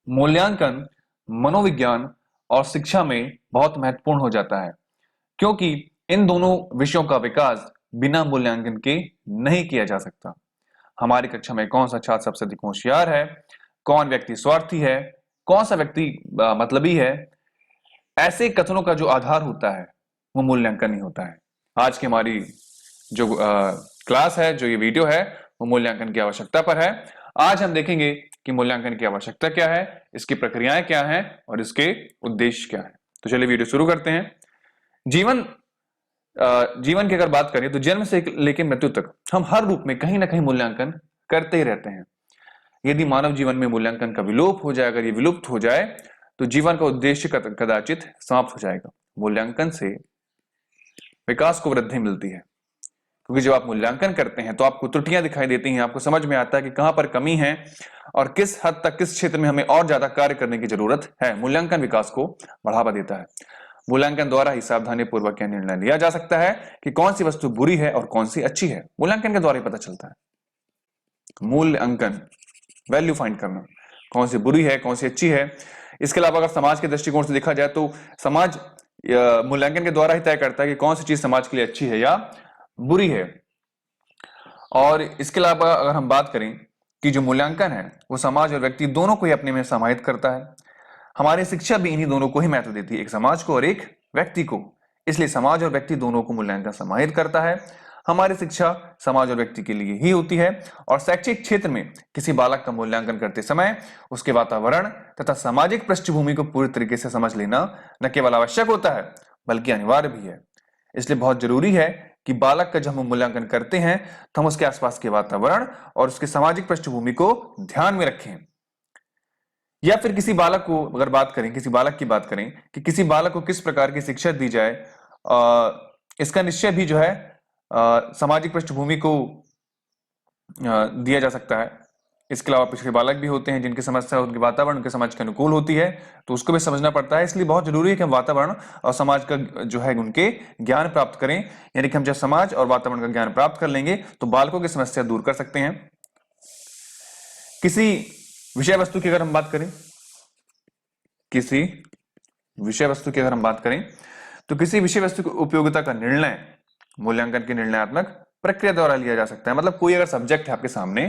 मूल्यांकन मनोविज्ञान और शिक्षा में बहुत महत्वपूर्ण हो जाता है, क्योंकि इन दोनों विषयों का विकास बिना मूल्यांकन के नहीं किया जा सकता। हमारी कक्षा में कौन सा छात्र सबसे अधिक होशियार है, कौन व्यक्ति स्वार्थी है, कौन सा व्यक्ति मतलबी है, ऐसे कथनों का जो आधार होता है वो मूल्यांकन ही होता है। आज की हमारी जो क्लास है, जो ये वीडियो है, वो मूल्यांकन की आवश्यकता पर है। आज हम देखेंगे कि मूल्यांकन की आवश्यकता क्या है, इसकी प्रक्रियाएं क्या हैं और इसके उद्देश्य क्या है। तो चलिए वीडियो शुरू करते हैं। जीवन जीवन की अगर बात करें तो जन्म से लेकर मृत्यु तक हम हर रूप में कहीं ना कहीं मूल्यांकन करते ही रहते हैं। यदि मानव जीवन में मूल्यांकन का विलोप हो जाए, अगर ये विलुप्त हो जाए, तो जीवन का उद्देश्य कदाचित समाप्त हो जाएगा। मूल्यांकन से विकास को वृद्धि मिलती है, क्योंकि जब आप मूल्यांकन करते हैं तो आपको त्रुटियां दिखाई देती हैं, आपको समझ में आता है कि कहां पर कमी है और किस हद तक किस क्षेत्र में हमें और ज्यादा कार्य करने की जरूरत है। मूल्यांकन विकास को बढ़ावा देता है। मूल्यांकन द्वारा ही सावधानी पूर्वक यह निर्णय लिया जा सकता है कि कौन सी वस्तु बुरी है और कौन सी अच्छी है। मूल्यांकन के द्वारा ही पता चलता है। मूल्यांकन, वैल्यू फाइंड करना, कौन सी बुरी है कौन सी अच्छी है। इसके अलावा अगर समाज के दृष्टिकोण से देखा जाए तो समाज मूल्यांकन के द्वारा ही तय करता है कि कौन सी चीज समाज के लिए अच्छी है या बुरी है। और इसके अलावा अगर हम बात करें कि जो मूल्यांकन है वो समाज और व्यक्ति दोनों को ही अपने में समाहित करता है। हमारी शिक्षा भी इन्हीं दोनों को ही महत्व देती है, एक समाज को और एक व्यक्ति को। इसलिए समाज और व्यक्ति दोनों को मूल्यांकन समाहित करता है। हमारी शिक्षा समाज और व्यक्ति के लिए ही होती है और शैक्षिक क्षेत्र में किसी बालक का मूल्यांकन करते समय उसके वातावरण तथा सामाजिक पृष्ठभूमि को पूरी तरीके से समझ लेना न केवल आवश्यक होता है बल्कि अनिवार्य भी है। इसलिए बहुत जरूरी है कि बालक का जब हम मूल्यांकन करते हैं तो हम उसके आसपास के वातावरण और उसके सामाजिक पृष्ठभूमि को ध्यान में रखें। या फिर किसी बालक को अगर बात करें, किसी बालक की बात करें कि किसी बालक को किस प्रकार की शिक्षा दी जाए, इसका निश्चय भी जो है सामाजिक पृष्ठभूमि को दिया जा सकता है। इसके अलावा पिछड़े बालक भी होते हैं जिनकी समस्या उनके वातावरण उनके समाज के अनुकूल होती है, तो उसको भी समझना पड़ता है। इसलिए बहुत जरूरी है कि हम वातावरण और समाज का जो है उनके ज्ञान प्राप्त करें। यानी कि हम जब समाज और वातावरण का ज्ञान प्राप्त कर लेंगे तो बालकों की समस्या दूर कर सकते हैं। किसी विषय वस्तु की अगर हम बात करें, किसी विषय वस्तु की अगर हम बात करें तो किसी विषय वस्तु की उपयोगिता का निर्णय मूल्यांकन की निर्णयात्मक प्रक्रिया द्वारा लिया जा सकता है। मतलब कोई अगर सब्जेक्ट है आपके सामने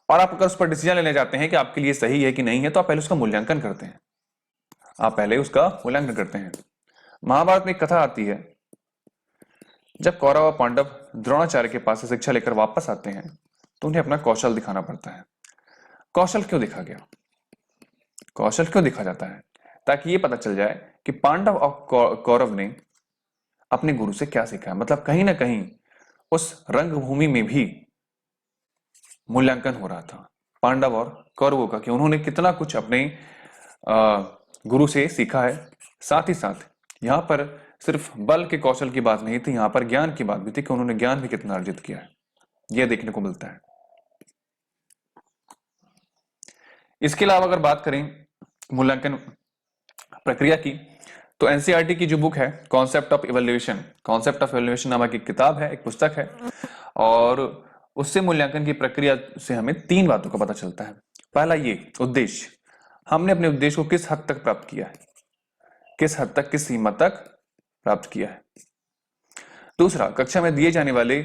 और आप अगर उस पर डिसीजन लेने जाते हैं कि आपके लिए सही है कि नहीं है, तो आप पहले उसका मूल्यांकन करते हैं। आप पहले उसका मूल्यांकन करते हैं। महाभारत में एक कथा आती है, जब कौरव और पांडव द्रोणाचार्य के पास से शिक्षा लेकर वापस आते हैं तो उन्हें अपना कौशल दिखाना पड़ता है। कौशल क्यों दिखा गया, कौशल क्यों दिखा जाता है? ताकि ये पता चल जाए कि पांडव और कौरव ने अपने गुरु से क्या सीखा है। मतलब कहीं ना कहीं उस रंगभूमि में भी मूल्यांकन हो रहा था पांडव और कौरवों का, कि उन्होंने कितना कुछ अपने गुरु से सीखा है। साथ ही साथ यहाँ पर सिर्फ बल के कौशल की बात नहीं थी, यहाँ पर ज्ञान की बात भी थी कि उन्होंने ज्ञान भी कितना अर्जित किया है, यह देखने को मिलता है। इसके अलावा अगर बात करें मूल्यांकन प्रक्रिया की, तो एनसीईआरटी की जो बुक है कॉन्सेप्ट ऑफ इवैल्यूएशन नामक एक किताब है, एक पुस्तक है, और उससे मूल्यांकन की प्रक्रिया से हमें 3 बातों का पता चलता है। पहला, ये उद्देश्य, हमने अपने उद्देश्य को किस हद तक प्राप्त किया है, किस हद तक, किस सीमा तक प्राप्त किया है। दूसरा, कक्षा में दिए जाने वाले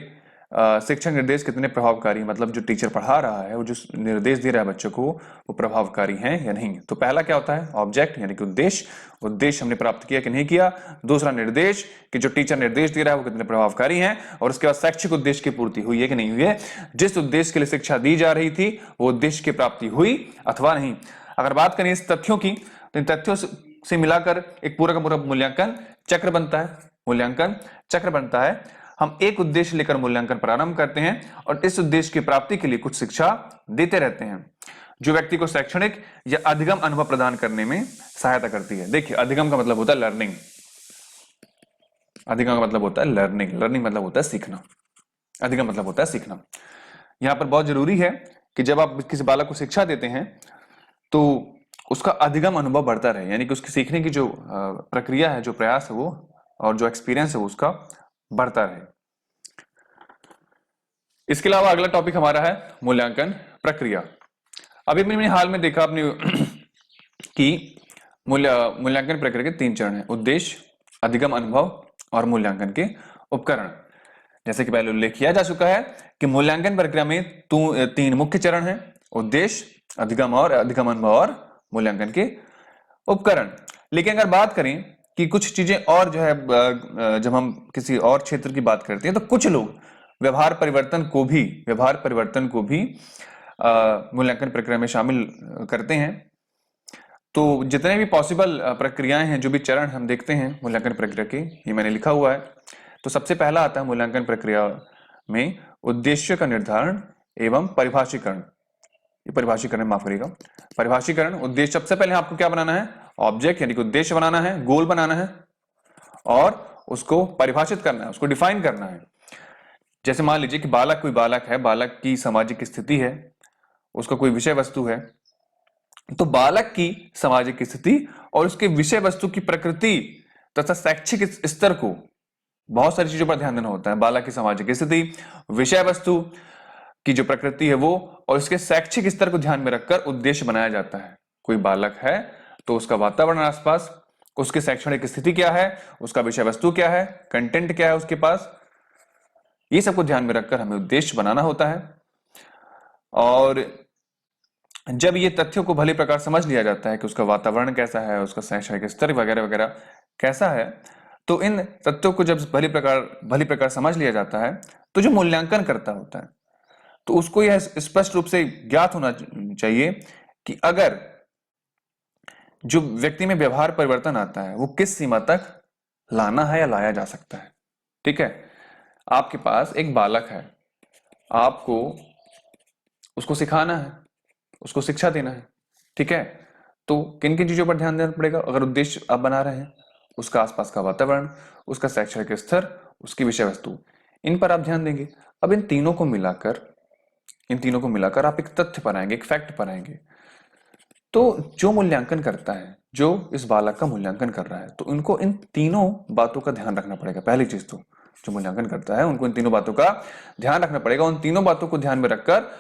शिक्षण निर्देश कितने प्रभावकारी, मतलब जो टीचर पढ़ा रहा है, वो जो निर्देश दे रहा है बच्चों को, वो प्रभावकारी हैं या नहीं। तो पहला क्या होता है, ऑब्जेक्ट यानी कि उद्देश्य, उद्देश्य हमने प्राप्त किया कि नहीं किया। दूसरा, निर्देश कि जो टीचर निर्देश दे रहा है वो कितने प्रभावकारी हैं। और उसके बाद शैक्षिक उद्देश्य की पूर्ति हुई है कि नहीं हुई है, जिस उद्देश्य के लिए शिक्षा दी जा रही थी वो उद्देश्य की प्राप्ति हुई अथवा नहीं। अगर बात करें इस तथ्यों की, तो इन तथ्यों से मिलाकर एक पूरा का पूरा मूल्यांकन चक्र बनता है। मूल्यांकन चक्र बनता है। हम एक उद्देश्य लेकर मूल्यांकन प्रारंभ करते हैं और इस उद्देश्य की प्राप्ति के लिए कुछ शिक्षा देते रहते हैं, जो व्यक्ति को शैक्षणिक या अधिगम अनुभव प्रदान करने में सहायता करती है। देखिए, अधिगम का मतलब होता है लर्निंग, अधिगम का मतलब होता है लर्निंग, लर्निंग मतलब होता है सीखना, अधिगम मतलब होता है सीखना। यहां पर बहुत जरूरी है कि जब आप किसी बालक को शिक्षा देते हैं तो उसका अधिगम अनुभव बढ़ता रहे, यानी कि उसकी सीखने की जो प्रक्रिया है, जो प्रयास है वो, और जो एक्सपीरियंस है वो उसका बढ़ता रहे। इसके अलावा अगला टॉपिक हमारा है मूल्यांकन प्रक्रिया। अभी मैंने हाल में देखा अपनी कि मूल्यांकन प्रक्रिया के 3 चरण हैं: उद्देश्य, अधिगम अनुभव और मूल्यांकन के उपकरण। जैसे कि पहले उल्लेख किया जा चुका है कि मूल्यांकन प्रक्रिया में 3 मुख्य चरण हैं: उद्देश्य, अधिगम अनुभव और मूल्यांकन के उपकरण। लेकिन अगर बात करें कि कुछ चीजें और जो है, जब हम किसी और क्षेत्र की बात करते हैं तो कुछ लोग व्यवहार परिवर्तन को भी मूल्यांकन प्रक्रिया में शामिल करते हैं। तो जितने भी पॉसिबल प्रक्रियाएं हैं, जो भी चरण हम देखते हैं मूल्यांकन प्रक्रिया के, ये मैंने लिखा हुआ है। तो सबसे पहला आता है मूल्यांकन प्रक्रिया में उद्देश्य का निर्धारण एवं परिभाषीकरण। ये परिभाषीकरण, माफ करिएगा, परिभाषीकरण। उद्देश्य, सबसे पहले आपको क्या बनाना है? ऑब्जेक्ट यानी कि उद्देश्य बनाना है, गोल बनाना है और उसको परिभाषित करना है, उसको डिफाइन करना है। जैसे मान लीजिए कि कोई बालक है, बालक की सामाजिक स्थिति है, उसका कोई विषय वस्तु है, तो बालक की सामाजिक स्थिति और उसके विषय वस्तु की प्रकृति तथा शैक्षिक स्तर को, बहुत सारी चीजों पर ध्यान देना होता है। बालक की सामाजिक स्थिति, विषय वस्तु की जो प्रकृति है वो, और उसके शैक्षिक स्तर को ध्यान में रखकर उद्देश्य बनाया जाता है। कोई बालक है तो उसका वातावरण आसपास, उसकी शैक्षणिक स्थिति क्या है, उसका विषय वस्तु क्या है, कंटेंट क्या है उसके पास, ये सबको ध्यान में रखकर हमें उद्देश्य बनाना होता है। और जब ये तथ्यों को भली प्रकार समझ लिया जाता है कि उसका वातावरण कैसा है, उसका शैक्षणिक स्तर वगैरह वगैरह कैसा है, तो इन तथ्यों को जब भली प्रकार समझ लिया जाता है, तो जो मूल्यांकन करता होता है तो उसको यह स्पष्ट रूप से ज्ञात होना चाहिए कि अगर जो व्यक्ति में व्यवहार परिवर्तन आता है वो किस सीमा तक लाना है या लाया जा सकता है। ठीक है, आपके पास एक बालक है, आपको उसको सिखाना है, उसको शिक्षा देना है। ठीक है, तो किन किन चीजों पर ध्यान देना पड़ेगा? अगर उद्देश्य आप बना रहे हैं, उसका आसपास का वातावरण, उसका शैक्षणिक स्तर, उसकी विषय वस्तु, इन पर आप ध्यान देंगे। अब इन तीनों को मिलाकर आप एक तथ्य पर आएंगे, एक फैक्ट पर आएंगे। तो जो मूल्यांकन करता है, जो इस बालक का मूल्यांकन कर रहा है, तो उनको इन तीनों बातों का ध्यान रखना पड़ेगा। पहली चीज तो जो मूल्यांकन करता है उनको इन तीनों बातों का ध्यान रखना पड़ेगा। उन तीनों बातों को ध्यान में रखकर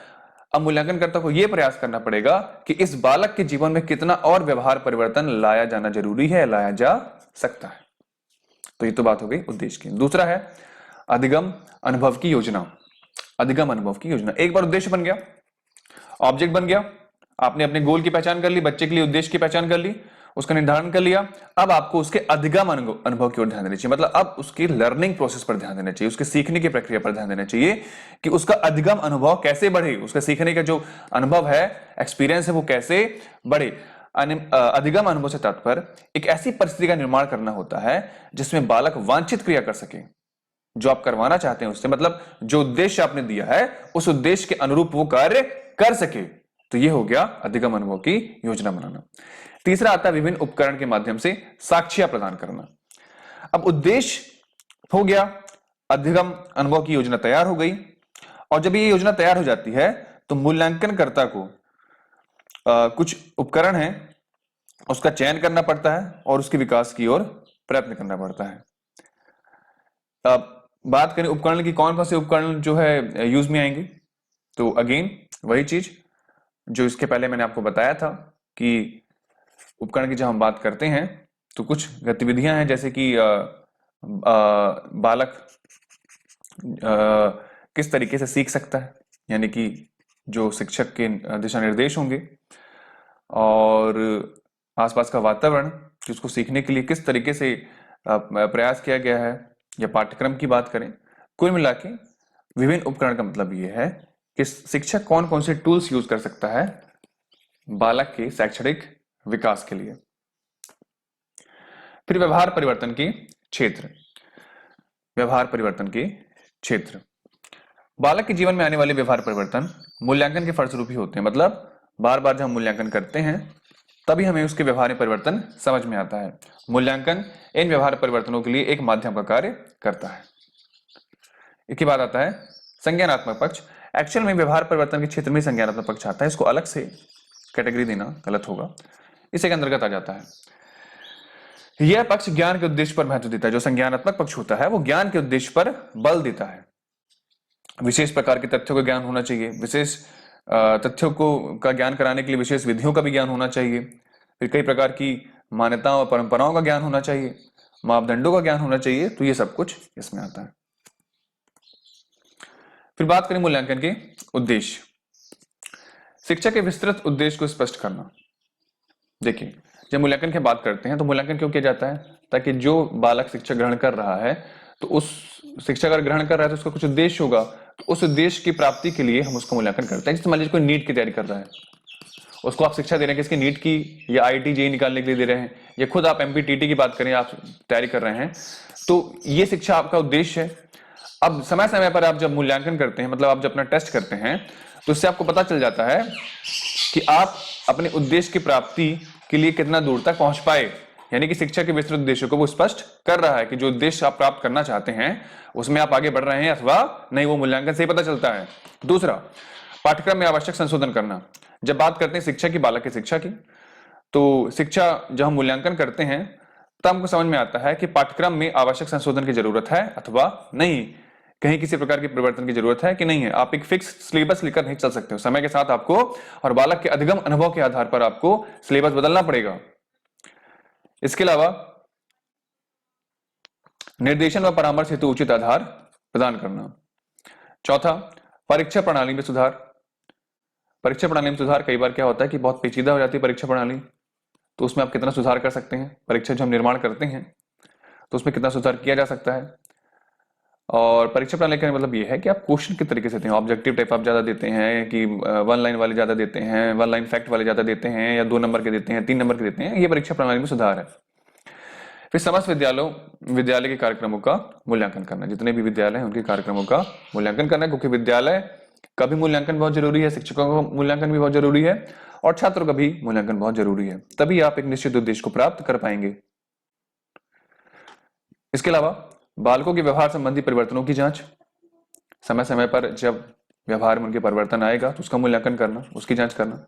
अब मूल्यांकनकर्ता को यह प्रयास करना पड़ेगा कि इस बालक के जीवन में कितना और व्यवहार परिवर्तन लाया जाना जरूरी है, लाया जा सकता है। तो ये तो बात हो गई उद्देश्य की। दूसरा है अधिगम अनुभव की योजना। अधिगम अनुभव की योजना, एक बार उद्देश्य बन गया, ऑब्जेक्ट बन गया, आपने अपने गोल की पहचान कर ली, बच्चे के लिए उद्देश्य की पहचान कर ली, उसका निर्धारण कर लिया। अब आपको उसके अधिगम अनुभव की ओर ध्यान देना चाहिए। मतलब अब उसकी लर्निंग प्रोसेस पर ध्यान देना चाहिए, उसके सीखने की प्रक्रिया पर ध्यान देना चाहिए कि उसका अधिगम अनुभव कैसे बढ़े, उसका सीखने का जो अनुभव है, एक्सपीरियंस है, वो कैसे बढ़े। अधिगम अनुभव से तात्पर्य एक ऐसी परिस्थिति का निर्माण करना होता है जिसमें बालक वांछित क्रिया कर सके, जो आप करवाना चाहते हैं उससे, मतलब जो उद्देश्य आपने दिया है उस उद्देश्य के अनुरूप वो कार्य कर सके। तो ये हो गया अधिगम अनुभव की योजना बनाना। तीसरा आता है विभिन्न उपकरण के माध्यम से साक्ष्य प्रदान करना। अब उद्देश्य हो गया, अधिगम अनुभव की योजना तैयार हो गई, और जब ये योजना तैयार हो जाती है तो मूल्यांकनकर्ता को कुछ उपकरण है उसका चयन करना पड़ता है और उसके विकास की ओर प्रयत्न करना पड़ता है। अब बात करें उपकरण की, कौन कौन से उपकरण जो है यूज में आएंगे, तो अगेन वही चीज जो इसके पहले मैंने आपको बताया था कि उपकरण की जब हम बात करते हैं तो कुछ गतिविधियां हैं, जैसे कि बालक किस तरीके से सीख सकता है, यानी कि जो शिक्षक के दिशा निर्देश होंगे, और आसपास का वातावरण कि उसको सीखने के लिए किस तरीके से प्रयास किया गया है, या पाठ्यक्रम की बात करें। कुल मिला के विभिन्न उपकरण का मतलब यह है कि शिक्षक कौन कौन से टूल्स यूज कर सकता है बालक के शैक्षणिक विकास के लिए। फिर व्यवहार परिवर्तन के क्षेत्र। व्यवहार परिवर्तन के क्षेत्र, बालक के जीवन में आने वाले व्यवहार परिवर्तन मूल्यांकन के फलस्वरूप ही होते हैं। मतलब बार बार जब हम मूल्यांकन करते हैं तभी हमें उसके व्यवहार में परिवर्तन समझ में आता है। मूल्यांकन इन व्यवहार परिवर्तनों के लिए एक माध्यम का कार्य करता है। इसके बाद आता है संज्ञानात्मक पक्ष। एक्चुअल में व्यवहार परिवर्तन के क्षेत्र में संज्ञानात्मक पक्ष आता है, इसको अलग से कैटेगरी देना गलत होगा, इसी के अंतर्गत आ जाता है। यह पक्ष ज्ञान के उद्देश्य पर महत्व देता है। जो संज्ञानात्मक पक्ष होता है वो ज्ञान के उद्देश्य पर बल देता है। विशेष प्रकार के तथ्यों का ज्ञान होना चाहिए, विशेष तथ्यों को का ज्ञान कराने के लिए विशेष विधियों का भी ज्ञान होना चाहिए। फिर कई प्रकार की मान्यताओं और परंपराओं का ज्ञान होना चाहिए, मापदंडों का ज्ञान होना चाहिए। तो ये सब कुछ इसमें आता है। फिर बात करें मूल्यांकन के उद्देश्य। शिक्षा के विस्तृत उद्देश्य को स्पष्ट करना। देखिए, जब मूल्यांकन की बात करते हैं तो मूल्यांकन क्यों किया जाता है? ताकि जो बालक शिक्षा ग्रहण कर रहा है, तो उस शिक्षा अगर ग्रहण कर रहा है तो उसका कुछ उद्देश्य होगा, तो उस उद्देश्य की प्राप्ति के लिए हम उसका मूल्यांकन करते हैं। जैसे मान लीजिए कोई नीट की तैयारी कर रहा है, उसको आप शिक्षा दे रहे हैं कि इसकी नीट की या आईआईटी जेईई निकालने के लिए दे रहे हैं, या खुद आप एमपीटीटी की बात करें, आप तैयारी कर रहे हैं, तो ये शिक्षा आपका उद्देश्य है। अब समय समय पर आप जब मूल्यांकन करते हैं, मतलब आप जब अपना टेस्ट करते हैं, तो इससे आपको पता चल जाता है कि आप अपने उद्देश्य की प्राप्ति के लिए कितना दूर तक पहुंच पाए। यानी कि शिक्षा के विस्तृत उद्देश्य को वो स्पष्ट कर रहा है कि जो उद्देश्य आप प्राप्त करना चाहते हैं उसमें आप आगे बढ़ रहे हैं अथवा नहीं, वो मूल्यांकन से ही पता चलता है। दूसरा, पाठ्यक्रम में आवश्यक संशोधन करना। जब बात करते हैं शिक्षा की, बालक की शिक्षा की, तो शिक्षा जब हम मूल्यांकन करते हैं तब हमको समझ में आता है कि पाठ्यक्रम में आवश्यक संशोधन की जरूरत है अथवा नहीं, कहीं किसी प्रकार के परिवर्तन की जरूरत है कि नहीं है। आप एक फिक्स सिलेबस लेकर नहीं चल सकते हो। समय के साथ आपको और बालक के अधिगम अनुभव के आधार पर आपको सिलेबस बदलना पड़ेगा। इसके अलावा निर्देशन व परामर्श हेतु उचित आधार प्रदान करना। चौथा, परीक्षा प्रणाली में सुधार। परीक्षा प्रणाली में सुधार कई बार क्या होता है कि बहुत पेचीदा हो जाती है परीक्षा प्रणाली, तो उसमें आप कितना सुधार कर सकते हैं। परीक्षा जो हम निर्माण करते हैं तो उसमें कितना सुधार किया जा सकता है। और परीक्षा प्रणाली का मतलब ये है कि आप क्वेश्चन किस तरीके से देते हैं। ऑब्जेक्टिव टाइप आप ज्यादा देते हैं कि 1 लाइन वाले ज्यादा देते हैं, 1 लाइन फैक्ट वाले ज्यादा देते हैं, या 2 नंबर के देते हैं, 3 नंबर के देते हैं। ये परीक्षा प्रणाली में सुधार है। फिर समस्त विद्यालय के कार्यक्रमों का मूल्यांकन करना। जितने भी विद्यालय हैं उनके कार्यक्रमों का मूल्यांकन करना, क्योंकि विद्यालय का भी मूल्यांकन बहुत जरूरी है, शिक्षकों का मूल्यांकन भी बहुत जरूरी है, और छात्रों का भी मूल्यांकन बहुत जरूरी है। तभी आप एक निश्चित उद्देश्य को प्राप्त कर पाएंगे। इसके अलावा बालकों के व्यवहार संबंधी परिवर्तनों की जांच। समय समय पर जब व्यवहार में उनके परिवर्तन आएगा तो उसका मूल्यांकन करना, उसकी जांच करना।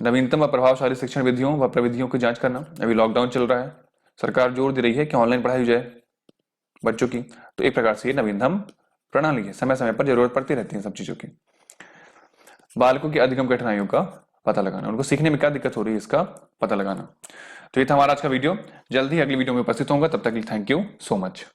नवीनतम व प्रभावशाली शिक्षण विधियों व प्रविधियों की जांच करना। अभी लॉकडाउन चल रहा है, सरकार जोर दे रही है कि ऑनलाइन पढ़ाई हो जाए बच्चों की, तो एक प्रकार से ये नवीनतम प्रणाली है। समय समय पर जरूरत पड़ती रहती है सब चीजों की। बालकों की अधिगम कठिनाइयों का पता लगाना, उनको सीखने में क्या दिक्कत हो रही है इसका पता लगाना। तो ये था हमारा आज का वीडियो। जल्द ही अगली वीडियो में उपस्थित होगा, तब तक के लिए थैंक यू सो मच।